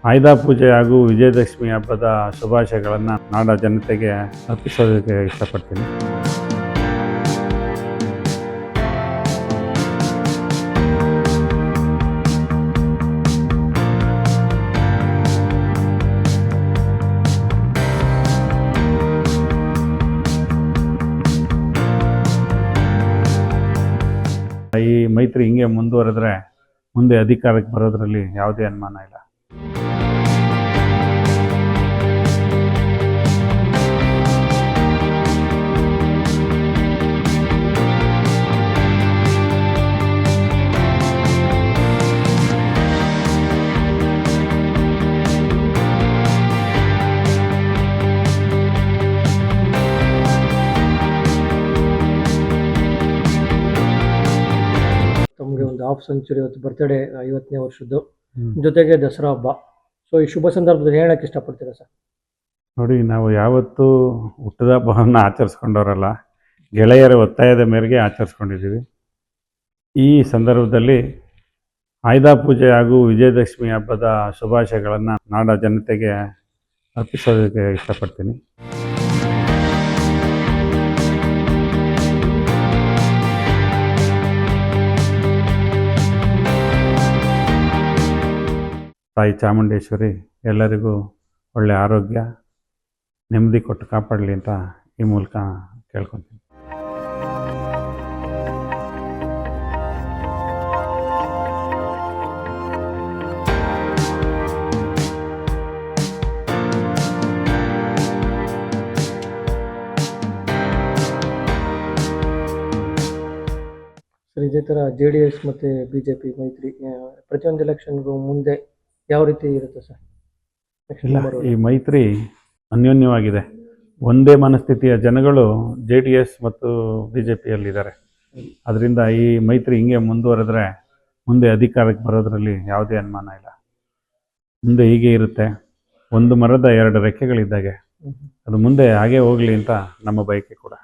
ಆಯುಧ ಪೂಜೆ ಹಾಗೂ ವಿಜಯದಶಮಿ ಹಬ್ಬದ ಶುಭಾಶಯಗಳನ್ನು ನಾಡ ಜನತೆಗೆ ಅರ್ಪಿಸೋದಕ್ಕೆ ಇಷ್ಟಪಡ್ತೀನಿ. ಈ ಮೈತ್ರಿ ಹಿಂಗೆ ಮುಂದುವರೆದ್ರೆ ಮುಂದೆ ಅಧಿಕಾರಕ್ಕೆ ಬರೋದ್ರಲ್ಲಿ ಯಾವುದೇ ಅನುಮಾನ ಇಲ್ಲ. ತಮಗೆ ಒಂದು ಹಾಫ್ ಸೆಂಚುರಿ ಇವತ್ತು ಬರ್ತಡೇ 50ನೇ ವರ್ಷದ್ದು ಜೊತೆಗೆ ದಸರಾ ಹಬ್ಬ. ಸೊ ಈ ಶುಭ ಸಂದರ್ಭದಲ್ಲಿ ಹೇಳಕ್ಕೆ ಇಷ್ಟಪಡ್ತೀರಾ ಸರ್? ನೋಡಿ, ನಾವು ಯಾವತ್ತೂ ಹುಟ್ಟಿದ ಹಬ್ಬವನ್ನು ಆಚರಿಸ್ಕೊಂಡವರಲ್ಲ, ಗೆಳೆಯರ ಒತ್ತಾಯದ ಮೇರೆಗೆ ಆಚರಿಸ್ಕೊಂಡಿದ್ದೀವಿ. ಈ ಸಂದರ್ಭದಲ್ಲಿ ಆಯುಧ ಪೂಜೆ ಹಾಗೂ ವಿಜಯದಶಮಿ ಹಬ್ಬದ ಶುಭಾಶಯಗಳನ್ನು ನಾಡ ಜನತೆಗೆ ಅರ್ಪಿಸೋದಕ್ಕೆ ಇಷ್ಟಪಡ್ತೀನಿ. ತಾಯಿ ಚಾಮುಂಡೇಶ್ವರಿ ಎಲ್ಲರಿಗೂ ಒಳ್ಳೆಯ ಆರೋಗ್ಯ ನೆಮ್ಮದಿ ಕೊಟ್ಟು ಕಾಪಾಡಲಿ ಅಂತ ಈ ಮೂಲಕ ಕೇಳ್ಕೊತೀನಿ. ಸರ್, ಇದೇ ಥರ JDS ಮತ್ತು BJP ಮೈತ್ರಿ ಪ್ರತಿಯೊಂದು ಎಲೆಕ್ಷನ್ಗೂ ಮುಂದೆ ಯಾವ ರೀತಿ ಇರುತ್ತೆ ಸರ್? ಇಲ್ಲ, ಈ ಮೈತ್ರಿ ಅನ್ಯೋನ್ಯವಾಗಿದೆ. ಒಂದೇ ಮನಸ್ಥಿತಿಯ ಜನಗಳು JDS ಮತ್ತು BJPಯಲ್ಲಿದ್ದಾರೆ. ಅದರಿಂದ ಈ ಮೈತ್ರಿ ಹಿಂಗೆ ಮುಂದುವರೆದ್ರೆ ಮುಂದೆ ಅಧಿಕಾರಕ್ಕೆ ಬರೋದ್ರಲ್ಲಿ ಯಾವುದೇ ಅನುಮಾನ ಇಲ್ಲ. ಮುಂದೆ ಹೀಗೆ ಇರುತ್ತೆ. ಒಂದು ಮರದ ಎರಡು ರೆಕ್ಕೆಗಳಿದ್ದಾಗೆ ಅದು ಮುಂದೆ ಹಾಗೆ ಹೋಗಲಿ ಅಂತ ನಮ್ಮ ಬಯಕೆ ಕೂಡ.